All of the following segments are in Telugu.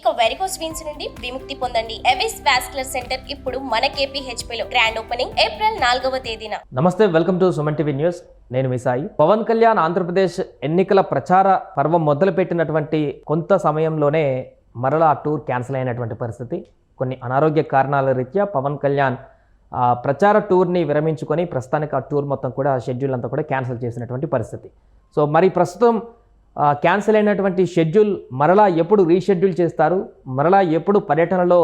ఇక వెరికోస్ వీన్స్ నుండి విముక్తి పొందండి. ఎవిస్ వాస్కులర్ సెంటర్ ఇప్పుడు మన KPHP లో గ్రాండ్ ఓపెనింగ్ ఏప్రిల్ 4వ తేదీన. నమస్తే, welcome to Suman TV news. నేను మీ సాయి. పవన్ కళ్యాణ్ ఆంధ్రప్రదేశ్ ఎన్నికల ప్రచార పర్వం మొదలుపెట్టినటువంటి కొంత సమయంలోనే మరలా ఆ టూర్ క్యాన్సిల్ అయినటువంటి పరిస్థితి. కొన్ని అనారోగ్య కారణాల రీత్యా పవన్ కళ్యాణ్ ప్రచార టూర్ని విరమించుకొని ప్రస్తుతానికి ఆ టూర్ మొత్తం కూడా షెడ్యూల్ అంతా కూడా క్యాన్సిల్ చేసినటువంటి పరిస్థితి. సో మరి ప్రస్తుతం క్యాన్సిల్ అయినటువంటి షెడ్యూల్ మరలా ఎప్పుడు రీషెడ్యూల్ చేస్తారు, మరలా ఎప్పుడు పర్యటనలో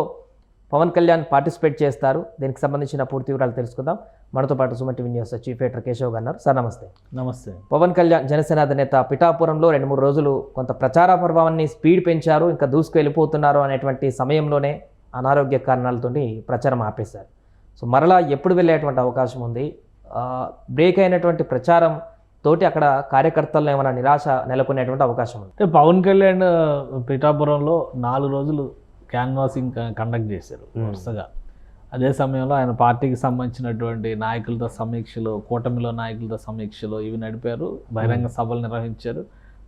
పవన్ కళ్యాణ్ పార్టిసిపేట్ చేస్తారు, దీనికి సంబంధించిన పూర్తి వివరాలు తెలుసుకుందాం. మనతో పాటు Suman TV news chief editor Keshav గారు. సార్ నమస్తే. నమస్తే. పవన్ కళ్యాణ్ జనసేన అధినేత పిఠాపురంలో 2-3 రోజులు కొంత ప్రచార పర్వాన్ని స్పీడ్ పెంచారు, ఇంకా దూసుకు వెళ్ళిపోతున్నారు అనేటువంటి సమయంలోనే అనారోగ్య కారణాలతో ప్రచారం ఆపేశారు. సో మరలా ఎప్పుడు వెళ్ళేటువంటి అవకాశం ఉంది? బ్రేక్ అయినటువంటి ప్రచారం తోటి అక్కడ కార్యకర్తల్లో ఏమైనా నిరాశ నెలకొనేటువంటి అవకాశం ఉంది? అంటే పవన్ కళ్యాణ్ పిఠాపురంలో 4 రోజులు క్యాన్వాసింగ్ కండక్ట్ చేశారు వరుసగా. అదే సమయంలో ఆయన పార్టీకి సంబంధించినటువంటి నాయకులతో సమీక్షలు, కూటమిలో నాయకులతో సమీక్షలు ఇవి నడిపారు. బహిరంగ సభలు నిర్వహించారు.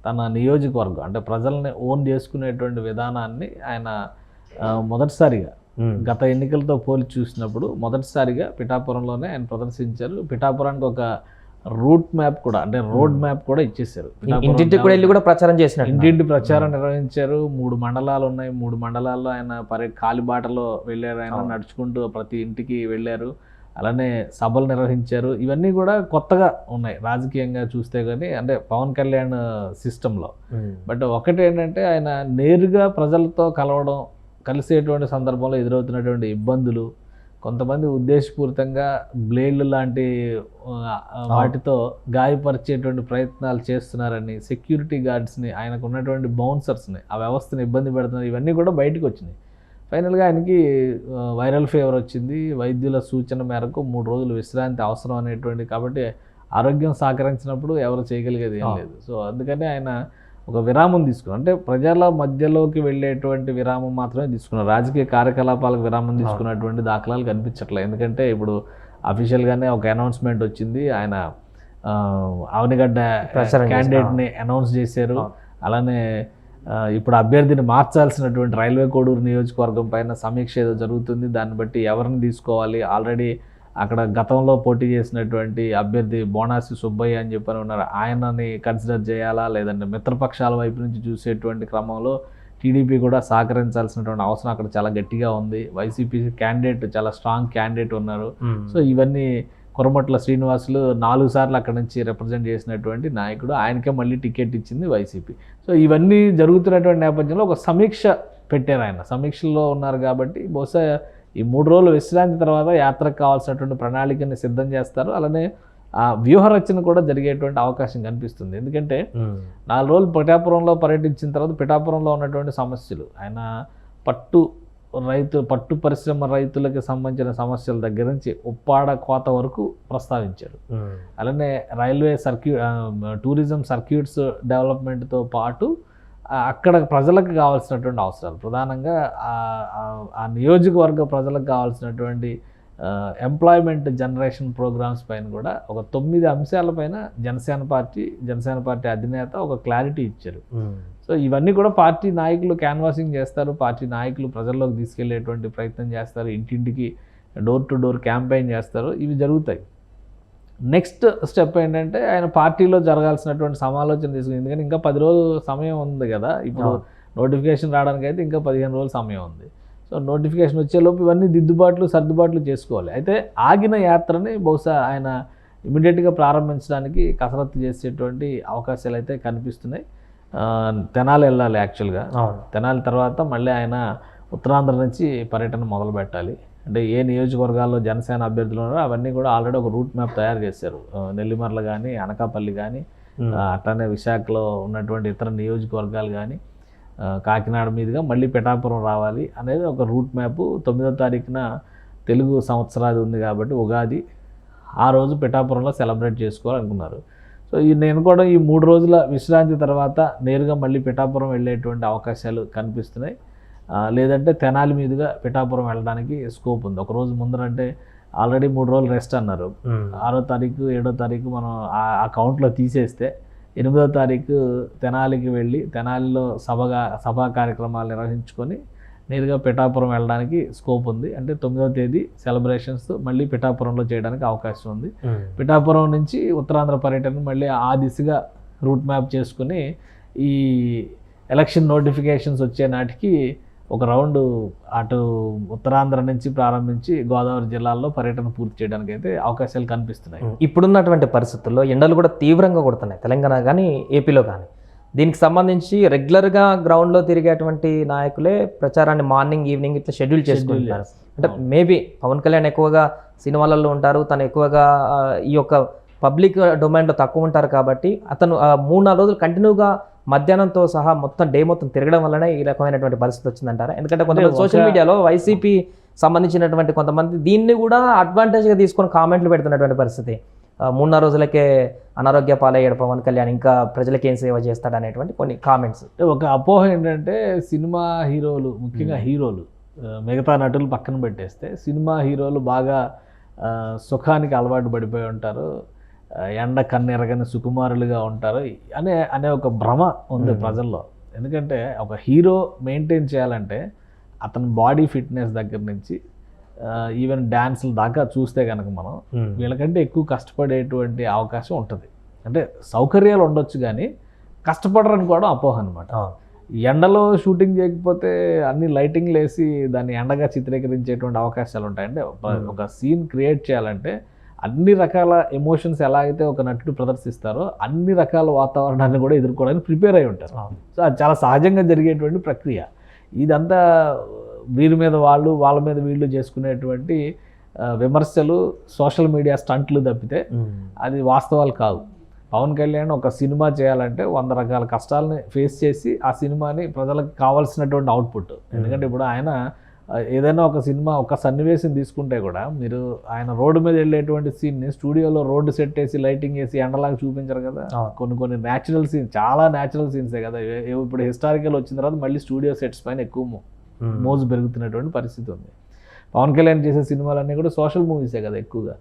తన నియోజకవర్గం అంటే ప్రజల్ని ఓన్ చేసుకునేటువంటి విధానాన్ని ఆయన మొదటిసారిగా గత ఎన్నికలతో పోల్చి చూసినప్పుడు మొదటిసారిగా పిఠాపురంలోనే ఆయన ప్రదర్శించారు. పిఠాపురానికి ఒక రూట్ మ్యాప్ కూడా అంటే రోడ్ మ్యాప్ కూడా ఇచ్చేసారు. ఇంటింటి కూడా వెళ్ళి కూడా ప్రచారం చేసినారు. ఇంటింటి ప్రచారం నిర్వహించారు. 3 మండలాలు ఉన్నాయి. 3 మండలాల్లో ఆయన కాలిబాటలో వెళ్ళారు. ఆయన నడుచుకుంటూ ప్రతి ఇంటికి వెళ్ళారు. అలానే సభలు నిర్వహించారు. ఇవన్నీ కూడా కొత్తగా ఉన్నాయి రాజకీయంగా చూస్తే కానీ, అంటే పవన్ కళ్యాణ్ సిస్టంలో. బట్ ఒకటి ఏంటంటే ఆయన నేరుగా ప్రజలతో కలవడం, కలిసేటువంటి సందర్భంలో ఎదురవుతున్నటువంటి ఇబ్బందులు, కొంతమంది ఉద్దేశపూరితంగా బ్లేడ్లు లాంటి వాటితో గాయపరిచేటువంటి ప్రయత్నాలు చేస్తున్నారని, సెక్యూరిటీ గార్డ్స్ని, ఆయనకు ఉన్నటువంటి బౌన్సర్స్ని, ఆ వ్యవస్థని ఇబ్బంది పెడుతున్నారు. ఇవన్నీ కూడా బయటకు వచ్చినాయి. ఫైనల్గా ఆయనకి వైరల్ ఫీవర్ వచ్చింది. వైద్యుల సూచన మేరకు 3 రోజులు విశ్రాంతి అవసరం అనేటువంటి, కాబట్టి ఆరోగ్యం సహకరించినప్పుడు ఎవరు చేయగలిగేది ఏం లేదు. సో అందుకని ఆయన ఒక విరామం తీసుకున్నారు. అంటే ప్రజల మధ్యలోకి వెళ్ళేటువంటి విరామం మాత్రమే తీసుకున్నారు. రాజకీయ కార్యకలాపాలకు విరామం తీసుకున్నటువంటి దాఖలాలు కనిపించట్లేదు. ఎందుకంటే ఇప్పుడు అఫీషియల్గానే ఒక అనౌన్స్మెంట్ వచ్చింది. ఆయన అవనిగడ్డ క్యాండిడేట్ని అనౌన్స్ చేశారు. అలానే ఇప్పుడు అభ్యర్థిని మార్చాల్సినటువంటి రైల్వే కోడూరు నియోజకవర్గం పైన సమీక్ష ఏదో జరుగుతుంది. దాన్ని బట్టి ఎవరిని తీసుకోవాలి, ఆల్రెడీ అక్కడ గతంలో పోటీ చేసినటువంటి అభ్యర్థి బోనాసి సుబ్బయ్య అని చెప్పని ఉన్నారు, ఆయనని కన్సిడర్ చేయాలా లేదంటే మిత్రపక్షాల వైపు నుంచి చూసేటువంటి క్రమంలో టీడీపీ కూడా సహకరించాల్సినటువంటి అవసరం అక్కడ చాలా గట్టిగా ఉంది. వైసీపీ క్యాండిడేట్ చాలా స్ట్రాంగ్ క్యాండిడేట్ ఉన్నారు. సో ఇవన్నీ కురమట్ల శ్రీనివాసులు 4 సార్లు అక్కడ నుంచి రిప్రజెంట్ చేసినటువంటి నాయకుడు, ఆయనకే మళ్ళీ టికెట్ ఇచ్చింది వైసీపీ. సో ఇవన్నీ జరుగుతున్నటువంటి నేపథ్యంలో ఒక సమీక్ష పెట్టారు. ఆయన సమీక్షలో ఉన్నారు కాబట్టి బహుశా ఈ 3 రోజులు విశ్రాంతి తర్వాత యాత్రకు కావాల్సినటువంటి ప్రణాళికని సిద్ధం చేస్తారు. అలానే ఆ వ్యూహరచన కూడా జరిగేటువంటి అవకాశం కనిపిస్తుంది. ఎందుకంటే 4 రోజులు పిఠాపురంలో పర్యటించిన తర్వాత పిఠాపురంలో ఉన్నటువంటి సమస్యలు, ఆయన పట్టు పరిశ్రమ రైతులకు సంబంధించిన సమస్యల దగ్గర నుంచి ఉప్పాడ కోత వరకు ప్రస్తావించారు. అలానే రైల్వే టూరిజం సర్క్యూట్స్ డెవలప్మెంట్తో పాటు అక్కడ ప్రజలకు కావాల్సినటువంటి అవసరాలు, ప్రధానంగా ఆ నియోజకవర్గ ప్రజలకు కావాల్సినటువంటి ఎంప్లాయ్మెంట్ జనరేషన్ ప్రోగ్రామ్స్ పైన కూడా ఒక 9 అంశాలపైన జనసేన పార్టీ అధినేత ఒక క్లారిటీ ఇచ్చారు. సో ఇవన్నీ కూడా పార్టీ నాయకులు క్యాన్వాసింగ్ చేస్తారు. పార్టీ నాయకులు ప్రజల్లోకి తీసుకెళ్లేటువంటి ప్రయత్నం చేస్తారు. ఇంటింటికి డోర్ టు డోర్ క్యాంపెయిన్ చేస్తారు. ఇవి జరుగుతాయి. నెక్స్ట్ స్టెప్ ఏంటంటే ఆయన పార్టీలో జరగాల్సినటువంటి సమాలోచన తీసుకుని, ఎందుకంటే ఇంకా 10 రోజులు సమయం ఉంది కదా. ఇప్పుడు నోటిఫికేషన్ రావడానికి అయితే ఇంకా 15 రోజుల సమయం ఉంది. సో నోటిఫికేషన్ వచ్చేలోపు ఇవన్నీ సర్దుబాట్లు చేసుకోవాలి. అయితే ఆగిన యాత్రని బహుశా ఆయన ఇమీడియట్గా ప్రారంభించడానికి కసరత్తు చేసేటువంటి అవకాశాలు అయితే కనిపిస్తున్నాయి. తెనాలి వెళ్ళాలి యాక్చువల్గా. తెనాలి తర్వాత మళ్ళీ ఆయన ఉత్తరాంధ్ర నుంచి పర్యటన మొదలు పెట్టాలి. అంటే ఏ నియోజకవర్గాల్లో జనసేన అభ్యర్థులు ఉన్నారో అవన్నీ కూడా ఆల్రెడీ ఒక రూట్ మ్యాప్ తయారు చేశారు. నెల్లిమర్ల కానీ, అనకాపల్లి కానీ, అట్లానే విశాఖలో ఉన్నటువంటి ఇతర నియోజకవర్గాలు కానీ, కాకినాడ మీదుగా మళ్ళీ పిఠాపురం రావాలి అనేది ఒక రూట్ మ్యాప్. 9వ తారీఖున తెలుగు సంవత్సరాది ఉంది కాబట్టి ఉగాది, ఆ రోజు పిఠాపురంలో సెలబ్రేట్ చేసుకోవాలనుకున్నారు. సో నేను కూడా ఈ 3 రోజుల విశ్రాంతి తర్వాత నేరుగా మళ్ళీ పిఠాపురం వెళ్ళేటువంటి అవకాశాలు కనిపిస్తున్నాయి. లేదంటే తెనాలి మీదుగా పిఠాపురం వెళ్ళడానికి స్కోప్ ఉంది. ఒకరోజు ముందరంటే ఆల్రెడీ 3 రోజులు రెస్ట్ అన్నారు. 6వ తారీఖు 7వ తారీఖు మనం ఆ కౌంట్లో తీసేస్తే 8వ తారీఖు తెనాలికి వెళ్ళి తెనాలిలో సభా కార్యక్రమాలు నిర్వహించుకొని నేరుగా పిఠాపురం వెళ్ళడానికి స్కోప్ ఉంది. అంటే 9వ తేదీ సెలబ్రేషన్స్ మళ్ళీ పిఠాపురంలో చేయడానికి అవకాశం ఉంది. పిఠాపురం నుంచి ఉత్తరాంధ్ర పర్యటన మళ్ళీ ఆ దిశగా రూట్ మ్యాప్ చేసుకుని ఈ ఎలక్షన్ నోటిఫికేషన్స్ వచ్చే నాటికి ఒక రౌండ్ అటు ఉత్తరాంధ్ర నుంచి ప్రారంభించి గోదావరి జిల్లాల్లో పర్యటన పూర్తి చేయడానికి అయితే అవకాశాలు కనిపిస్తున్నాయి. ఇప్పుడున్నటువంటి పరిస్థితుల్లో ఎండలు కూడా తీవ్రంగా కొడుతున్నాయి తెలంగాణ కానీ ఏపీలో కానీ. దీనికి సంబంధించి రెగ్యులర్గా గ్రౌండ్లో తిరిగేటువంటి నాయకులే ప్రచారాన్ని మార్నింగ్ ఈవినింగ్ ఇట్లా షెడ్యూల్ చేసుకుంటున్నారు. అంటే మేబీ పవన్ కళ్యాణ్ ఎక్కువగా సినిమాలలో ఉంటారు, తను ఎక్కువగా ఈ యొక్క పబ్లిక్ డొమైన్లో తక్కువ ఉంటారు కాబట్టి అతను 3-4 రోజులు కంటిన్యూగా మధ్యాహ్నంతో సహా మొత్తం డే మొత్తం తిరగడం వల్లనే ఈ రకమైనటువంటి పరిస్థితి వచ్చిందంటారా? ఎందుకంటే కొంతమంది సోషల్ మీడియాలో వైసీపీ సంబంధించినటువంటి కొంతమంది దీన్ని కూడా అడ్వాంటేజ్గా తీసుకొని కామెంట్లు పెడుతున్నటువంటి పరిస్థితి. 3-4 రోజులకే అనారోగ్య పాలయ్యాడు పవన్ కళ్యాణ్, ఇంకా ప్రజలకి ఏం సేవ చేస్తాడు అనేటువంటి కొన్ని కామెంట్స్. ఒక అపోహ ఏంటంటే సినిమా హీరోలు, ముఖ్యంగా హీరోలు, మిగతా నటులు పక్కన పెట్టేస్తే సినిమా హీరోలు బాగా సుఖానికి అలవాటు పడిపోయి ఉంటారు, ఎండ కన్నెరగని సుకుమారులుగా ఉంటారు అనే ఒక భ్రమ ఉంది ప్రజల్లో. ఎందుకంటే ఒక హీరో మెయింటైన్ చేయాలంటే అతని బాడీ ఫిట్నెస్ దగ్గర నుంచి ఈవెన్ డ్యాన్సుల దాకా చూస్తే కనుక మనం వీళ్ళకంటే ఎక్కువ కష్టపడేటువంటి అవకాశం ఉంటుంది. అంటే సౌకర్యాలు ఉండొచ్చు కానీ కష్టపడరని కూడా అపోహ అనమాట. ఎండలో షూటింగ్ చేయకపోతే అన్ని లైటింగ్లు వేసి దాన్ని ఎండగా చిత్రీకరించేటువంటి అవకాశాలు ఉంటాయి. అంటే ఒక సీన్ క్రియేట్ చేయాలంటే అన్ని రకాల ఎమోషన్స్ ఎలా అయితే ఒక నటుడు ప్రదర్శిస్తారో అన్ని రకాల వాతావరణాన్ని కూడా ఎదుర్కోవడానికి ప్రిపేర్ అయి ఉంటారు. సో అది చాలా సహజంగా జరిగేటువంటి ప్రక్రియ. ఇదంతా వీరి మీద వాళ్ళు, వాళ్ళ మీద వీళ్ళు చేసుకునేటువంటి విమర్శలు, సోషల్ మీడియా స్టంట్లు తప్పితే అది వాస్తవాలు కావు. పవన్ కళ్యాణ్ ఒక సినిమా చేయాలంటే 100 రకాల కష్టాలని ఫేస్ చేసి ఆ సినిమాని ప్రజలకు కావాల్సినటువంటి అవుట్పుట్. ఎందుకంటే ఇప్పుడు ఆయన ఏదైనా ఒక సినిమా ఒక సన్నివేశం తీసుకుంటే కూడా మీరు ఆయన రోడ్డు మీద వెళ్ళేటువంటి సీన్ని స్టూడియోలో రోడ్డు సెట్ వేసి లైటింగ్ వేసి ఎండలాగా చూపించరు కదా. కొన్ని న్యాచురల్ సీన్స్, చాలా న్యాచురల్ సీన్సే కదా. ఇప్పుడు హిస్టారికల్ వచ్చిన తర్వాత మళ్ళీ స్టూడియో సెట్స్ పైన ఎక్కువ మోజు పెరుగుతున్నటువంటి పరిస్థితి ఉంది. పవన్ కళ్యాణ్ చేసే సినిమాలన్నీ కూడా సోషల్ మూవీసే కదా ఎక్కువగా.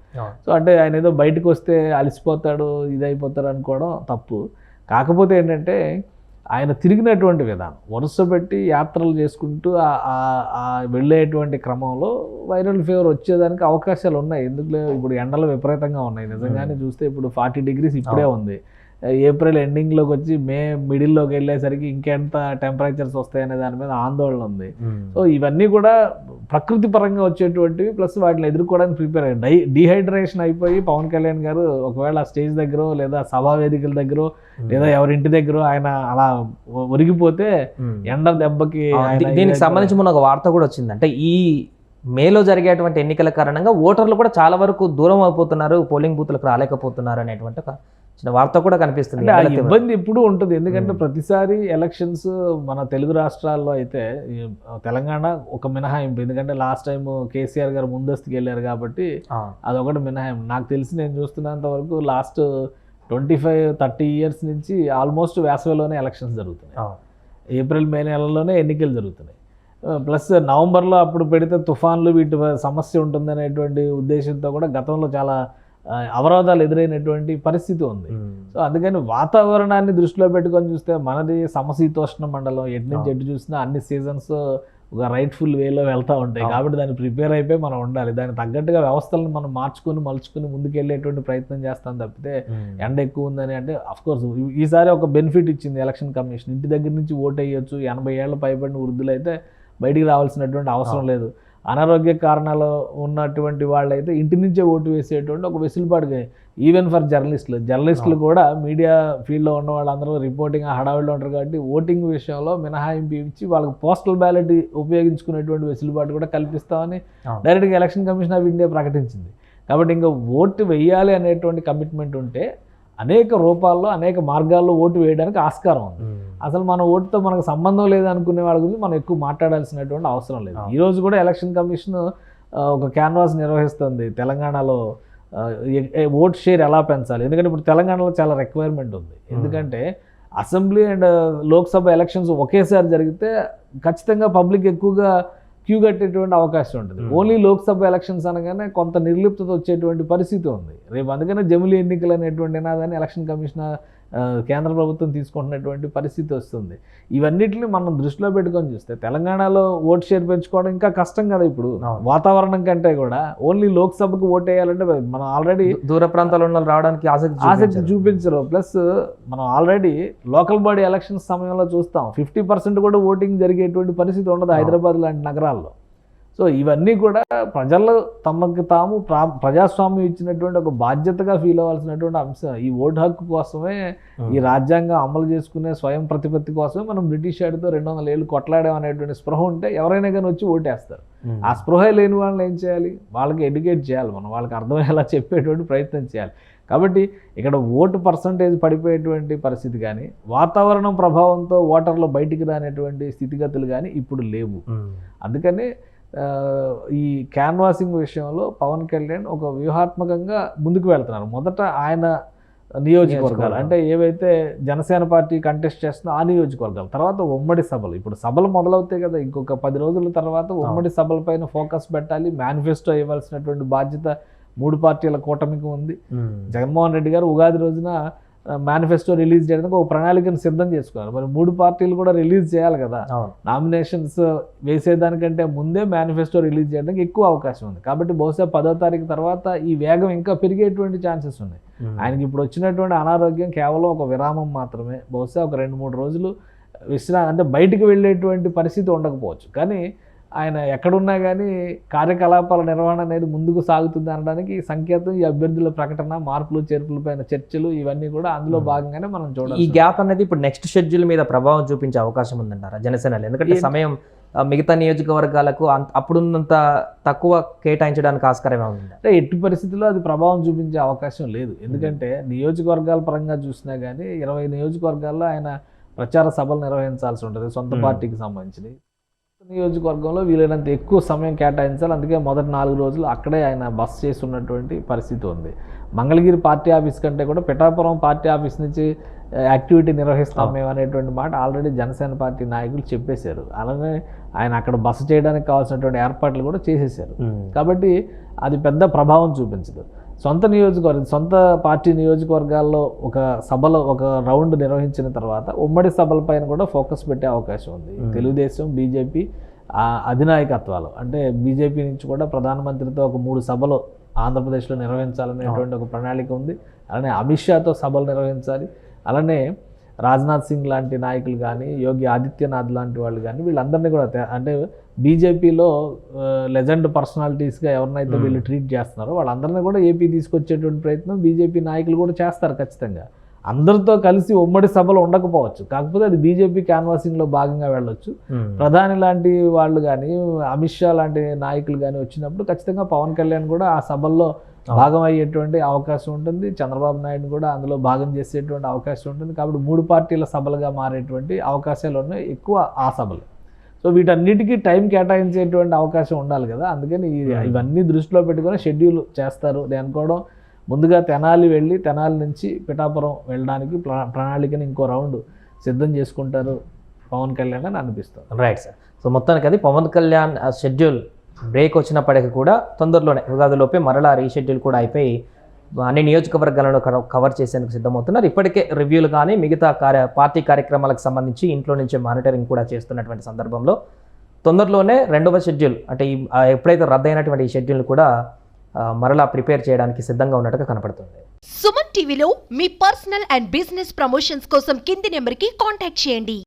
సో అంటే ఆయన ఏదో బయటకు వస్తే అలసిపోతాడు, ఇదైపోతాడు అనుకోవడం తప్పు. కాకపోతే ఏంటంటే ఆయన తిరిగినటువంటి విధానం, వరుస పెట్టి యాత్రలు చేసుకుంటూ వెళ్ళేటువంటి క్రమంలో వైరల్ ఫీవర్ వచ్చేదానికి అవకాశాలు ఉన్నాయి. ఎందుకు ఇప్పుడు ఎండలు విపరీతంగా ఉన్నాయి. నిజంగానే చూస్తే ఇప్పుడు 40 degrees ఇప్పుడే ఉంది. ఏప్రిల్ ఎండింగ్లోకి వచ్చి మే మిడిల్లోకి వెళ్ళేసరికి ఇంకెంత టెంపరేచర్స్ వస్తాయనే దాని మీద ఆందోళన ఉంది. సో ఇవన్నీ కూడా ప్రకృతి పరంగా వచ్చేటువంటివి, ప్లస్ వాటిని ఎదుర్కోవడానికి ప్రిపేర్ అయ్యి డీహైడ్రేషన్ అయిపోయి పవన్ కళ్యాణ్ గారు ఒకవేళ స్టేజ్ దగ్గర లేదా సభా వేదికల దగ్గర లేదా ఎవరింటి దగ్గర ఆయన అలా ఒరిగిపోతే ఎండ దెబ్బకి. దీనికి సంబంధించి మొన్న ఒక వార్త కూడా వచ్చింది. అంటే ఈ మేలో జరిగేటువంటి ఎన్నికల కారణంగా ఓటర్లు కూడా చాలా వరకు దూరం అయిపోతున్నారు, పోలింగ్ బూత్లకు రాలేకపోతున్నారు అనేటువంటి ఒక చిన్న వార్త కూడా కనిపిస్తుంది. ఇబ్బంది ఎప్పుడూ ఉంటుంది. ఎందుకంటే ప్రతిసారి ఎలక్షన్స్ మన తెలుగు రాష్ట్రాల్లో అయితే, తెలంగాణ ఒక మినహాయింపు. ఎందుకంటే లాస్ట్ టైం కేసీఆర్ గారు ముందస్తుకు వెళ్ళారు కాబట్టి అదొకటి మినహాయింపు. నాకు తెలిసి నేను చూస్తున్నంత వరకు లాస్ట్ 25-30 years నుంచి ఆల్మోస్ట్ వేసవిలోనే ఎలక్షన్స్ జరుగుతున్నాయి. ఏప్రిల్ మే నెలలోనే ఎన్నికలు జరుగుతున్నాయి. ప్లస్ నవంబర్లో అప్పుడు పెడితే తుఫాన్లు వీటి సమస్య ఉంటుందనేటువంటి ఉద్దేశంతో కూడా గతంలో చాలా అవరోధాలు ఎదురైనటువంటి పరిస్థితి ఉంది. సో అందుకని వాతావరణాన్ని దృష్టిలో పెట్టుకొని చూస్తే మనది సమశీతోష్ణ మండలం, ఎటు నుంచి ఎటు చూసినా అన్ని సీజన్స్ ఒక రైట్ఫుల్ వేలో వెళ్తూ ఉంటాయి. కాబట్టి దాన్ని ప్రిపేర్ అయిపోయి మనం ఉండాలి. దానికి తగ్గట్టుగా వ్యవస్థలను మనం మలుచుకుని ముందుకెళ్ళేటువంటి ప్రయత్నం చేస్తాం తప్పితే ఎండ ఎక్కువ ఉందని అంటే అఫ్కోర్స్ ఈసారి ఒక బెనిఫిట్ ఇచ్చింది ఎలక్షన్ కమిషన్. ఇంటి దగ్గర నుంచి ఓటు వేయొచ్చు. 80 ఏళ్ల పైబడిన వృద్ధులైతే బయటికి రావాల్సినటువంటి అవసరం లేదు. అనారోగ్య కారణాలు ఉన్నటువంటి వాళ్ళైతే ఇంటి నుంచే ఓటు వేసేటువంటి ఒక వెసులుబాటుగా, ఈవెన్ ఫర్ జర్నలిస్టులు కూడా మీడియా ఫీల్డ్లో ఉన్న వాళ్ళందరూ రిపోర్టింగ్ హడావిడిలో ఉంటారు కాబట్టి ఓటింగ్ విషయంలో మినహాయింపు ఇచ్చి వాళ్ళకి పోస్టల్ బ్యాలెట్ ఉపయోగించుకునేటువంటి వెసులుబాటు కూడా కల్పిస్తామని డైరెక్ట్గా ఎలక్షన్ కమిషన్ ఆఫ్ ఇండియా ప్రకటించింది. కాబట్టి ఇంకా ఓటు వేయాలి అనేటువంటి కమిట్మెంట్ ఉంటే అనేక రూపాల్లో అనేక మార్గాల్లో ఓటు వేయడానికి ఆస్కారం ఉంది. అసలు మన ఓటుతో మనకు సంబంధం లేదనుకునే వాళ్ళ గురించి మనం ఎక్కువ మాట్లాడాల్సినటువంటి అవసరం లేదు. ఈరోజు కూడా ఎలక్షన్ కమిషన్ ఒక క్యాన్వాస్ నిర్వహిస్తుంది తెలంగాణలో. ఓట్ షేర్ ఎలా పెంచాలి, ఎందుకంటే ఇప్పుడు తెలంగాణలో చాలా రిక్వైర్మెంట్ ఉంది. ఎందుకంటే అసెంబ్లీ అండ్ లోక్సభ ఎలక్షన్స్ ఒకేసారి జరిగితే ఖచ్చితంగా పబ్లిక్ ఎక్కువగా క్యూ కట్టేటువంటి అవకాశం ఉంటుంది. ఓన్లీ లోక్సభ ఎలక్షన్స్ అనగానే కొంత నిర్లిప్తత వచ్చేటువంటి పరిస్థితి ఉంది రేపు. అందుకనే జమిలీ ఎన్నికలు అనేటువంటి నినాదాన్ని ఎలక్షన్ కమిషన్ కేంద్ర ప్రభుత్వం తీసుకుంటున్నటువంటి పరిస్థితి వస్తుంది. ఇవన్నిటిని మనం దృష్టిలో పెట్టుకొని చూస్తే తెలంగాణలో ఓటు షేర్ పెంచుకోవడం ఇంకా కష్టం కదా ఇప్పుడు. వాతావరణం కంటే కూడా ఓన్లీ లోక్సభకు ఓటు వేయాలంటే మనం ఆల్రెడీ దూర ప్రాంతాల్లో ఉన్న వాళ్ళు రావడానికి ఆసక్తి చూపించరు. ప్లస్ మనం ఆల్రెడీ లోకల్ బాడీ ఎలక్షన్స్ సమయంలో చూస్తాం 50% కూడా ఓటింగ్ జరిగేటువంటి పరిస్థితి ఉండదు హైదరాబాద్ లాంటి నగరాల్లో. సో ఇవన్నీ కూడా ప్రజలు తమకు తాము ప్రజాస్వామ్యం ఇచ్చినటువంటి ఒక బాధ్యతగా ఫీల్ అవ్వాల్సినటువంటి అంశం. ఈ ఓటు హక్కు కోసమే, ఈ రాజ్యాంగం అమలు చేసుకునే స్వయం ప్రతిపత్తి కోసమే మనం బ్రిటిష్ వాడితో 200 ఏళ్ళు కొట్లాడాం అనేటువంటి స్పృహ ఉంటే ఎవరైనా కానీ వచ్చి ఓటేస్తారు. ఆ స్పృహ లేని వాళ్ళని ఏం చేయాలి? వాళ్ళకి ఎడ్యుకేట్ చేయాలి, మనం వాళ్ళకి అర్థమయ్యేలా చెప్పేటువంటి ప్రయత్నం చేయాలి. కాబట్టి ఇక్కడ ఓటు పర్సంటేజ్ పడిపోయేటువంటి పరిస్థితి కానీ, వాతావరణం ప్రభావంతో ఓటర్లు బయటికి రానేటువంటి స్థితిగతులు కానీ ఇప్పుడు లేవు. అందుకని ఈ క్యాన్వాసింగ్ విషయంలో పవన్ కళ్యాణ్ ఒక వ్యూహాత్మకంగా ముందుకు వెళ్తున్నారు. మొదట ఆయన నియోజకవర్గాలు అంటే ఏవైతే జనసేన పార్టీ కంటెస్ట్ చేస్తుందో ఆ నియోజకవర్గాలు, తర్వాత ఉమ్మడి సభలు. ఇప్పుడు సభలు మొదలవుతాయి కదా, ఇంకొక 10 రోజుల తర్వాత ఉమ్మడి సభలపైన ఫోకస్ పెట్టాలి. మేనిఫెస్టో ఇవ్వాల్సినటువంటి బాధ్యత 3 పార్టీల కూటమికి ఉంది. జగన్మోహన్ రెడ్డి గారు ఉగాది రోజున మేనిఫెస్టో రిలీజ్ చేయడానికి ఒక ప్రణాళికను సిద్ధం చేసుకున్నారు. మరి 3 పార్టీలు కూడా రిలీజ్ చేయాలి కదా. నామినేషన్స్ వేసేదానికంటే ముందే మేనిఫెస్టో రిలీజ్ చేయడానికి ఎక్కువ అవకాశం ఉంది. కాబట్టి బహుశా 10వ తారీఖు తర్వాత ఈ వేగం ఇంకా పెరిగేటువంటి ఛాన్సెస్ ఉన్నాయి. ఆయనకి ఇప్పుడు వచ్చినటువంటి అనారోగ్యం కేవలం ఒక విరామం మాత్రమే. బహుశా ఒక 2-3 రోజులు అంటే బయటికి వెళ్ళేటువంటి పరిస్థితి ఉండకపోవచ్చు. కానీ ఆయన ఎక్కడున్నా కానీ కార్యకలాపాల నిర్వహణ అనేది ముందుకు సాగుతుంది అనడానికి సంకేతం ఈ అభ్యర్థుల ప్రకటన, మార్పులు చేర్పుల పైన చర్చలు, ఇవన్నీ కూడా అందులో భాగంగానే మనం చూడాలి. ఈ గ్యాప్ అనేది ఇప్పుడు నెక్స్ట్ షెడ్యూల్ మీద ప్రభావం చూపించే అవకాశం ఉందంటారా జనసేనలో? ఎందుకంటే సమయం మిగతా నియోజకవర్గాలకు అప్పుడున్నంత తక్కువ కేటాయించడానికి ఆస్కారం ఉంది. అంటే ఎట్టి పరిస్థితుల్లో అది ప్రభావం చూపించే అవకాశం లేదు. ఎందుకంటే నియోజకవర్గాల పరంగా చూసినా కానీ 20 నియోజకవర్గాల్లో ఆయన ప్రచార సభలు నిర్వహించాల్సి ఉంటుంది సొంత పార్టీకి సంబంధించి. నియోజకవర్గంలో వీలైనంత ఎక్కువ సమయం కేటాయించాలి. అందుకే మొదటి 4 రోజులు అక్కడే ఆయన బస చేస్తున్నటువంటి పరిస్థితి ఉంది. మంగళగిరి పార్టీ ఆఫీస్ కంటే కూడా పిఠాపురం పార్టీ ఆఫీస్ నుంచి యాక్టివిటీ నిర్వహిస్తాం మేము అనేటువంటి మాట ఆల్రెడీ జనసేన పార్టీ నాయకులు చెప్పేశారు. అలానే ఆయన అక్కడ బస చేయడానికి కావాల్సినటువంటి ఏర్పాట్లు కూడా చేసేసారు. కాబట్టి అది పెద్ద ప్రభావం చూపించదు. సొంత పార్టీ నియోజకవర్గాల్లో ఒక సభలో ఒక రౌండ్ నిర్వహించిన తర్వాత ఉమ్మడి సభలపైన కూడా ఫోకస్ పెట్టే అవకాశం ఉంది. తెలుగుదేశం, బీజేపీ అధినాయకత్వాలు అంటే బీజేపీ నుంచి కూడా ప్రధానమంత్రితో ఒక 3 సభలు ఆంధ్రప్రదేశ్లో నిర్వహించాలనేటువంటి ఒక ప్రణాళిక ఉంది. అలానే అమిత్ షాతో సభలు నిర్వహించాలి. అలానే రాజ్నాథ్ సింగ్ లాంటి నాయకులు కానీ, యోగి ఆదిత్యనాథ్ లాంటి వాళ్ళు కానీ వీళ్ళందరినీ కూడా అంటే బీజేపీలో లెజెండ్ పర్సనాలిటీస్గా ఎవరినైతే వీళ్ళు ట్రీట్ చేస్తున్నారో వాళ్ళందరినీ కూడా ఏపీ తీసుకొచ్చేటువంటి ప్రయత్నం బీజేపీ నాయకులు కూడా చేస్తారు ఖచ్చితంగా. అందరితో కలిసి ఉమ్మడి సభలు ఉండకపోవచ్చు, కాకపోతే అది బీజేపీ క్యాన్వాసింగ్లో భాగంగా వెళ్ళొచ్చు. ప్రధాని లాంటి వాళ్ళు కానీ, అమిత్ షా లాంటి నాయకులు కానీ వచ్చినప్పుడు ఖచ్చితంగా పవన్ కళ్యాణ్ కూడా ఆ సభల్లో భాగం అయ్యేటువంటి అవకాశం ఉంటుంది. చంద్రబాబు నాయుడు కూడా అందులో భాగం చేసేటువంటి అవకాశం ఉంటుంది. కాబట్టి 3 పార్టీల సభలుగా మారేటువంటి అవకాశాలు ఉన్నాయి ఎక్కువ ఆ సభలు. సో వీటన్నిటికీ టైం కేటాయించేటువంటి అవకాశం ఉండాలి కదా. అందుకని ఇవన్నీ దృష్టిలో పెట్టుకొని షెడ్యూల్ చేస్తారు. నేను అనుకోవడం ముందుగా తెనాలి వెళ్ళి తెనాలి నుంచి పిఠాపురం వెళ్ళడానికి ప్రణాళికని ఇంకో రౌండ్ సిద్ధం చేసుకుంటారు పవన్ కళ్యాణ్ అని అనిపిస్తుంది. Right sir. సో మొత్తానికి అది పవన్ కళ్యాణ్ షెడ్యూల్ బ్రేక్ వచ్చినప్పటికీ కూడా తొందరలోనే ఉగాదిలోపే మరలా రీషెడ్యూల్ కూడా అయిపోయి అన్ని నియోజకవర్గాలను కవర్ చేసేందుకు సిద్ధమవుతున్నారు. ఇప్పటికే రివ్యూలు కానీ మిగతా పార్టీ కార్యక్రమాలకు సంబంధించి ఇంట్లో నుంచే మానిటరింగ్ కూడా చేస్తున్నటువంటి సందర్భంలో తొందరలోనే 2వ షెడ్యూల్ అంటే ఎప్పుడైతే రద్దయినటువంటి ఈ షెడ్యూల్ కూడా మరలా ప్రిపేర్ చేయడానికి సిద్ధంగా ఉన్నట్టుగా కనపడుతుంది. సుమన్ టీవీలో మీ పర్సనల్ అండ్ బిజినెస్ ప్రమోషన్స్ కోసం కింది నెంబర్కి కాంటాక్ట్ చేయండి.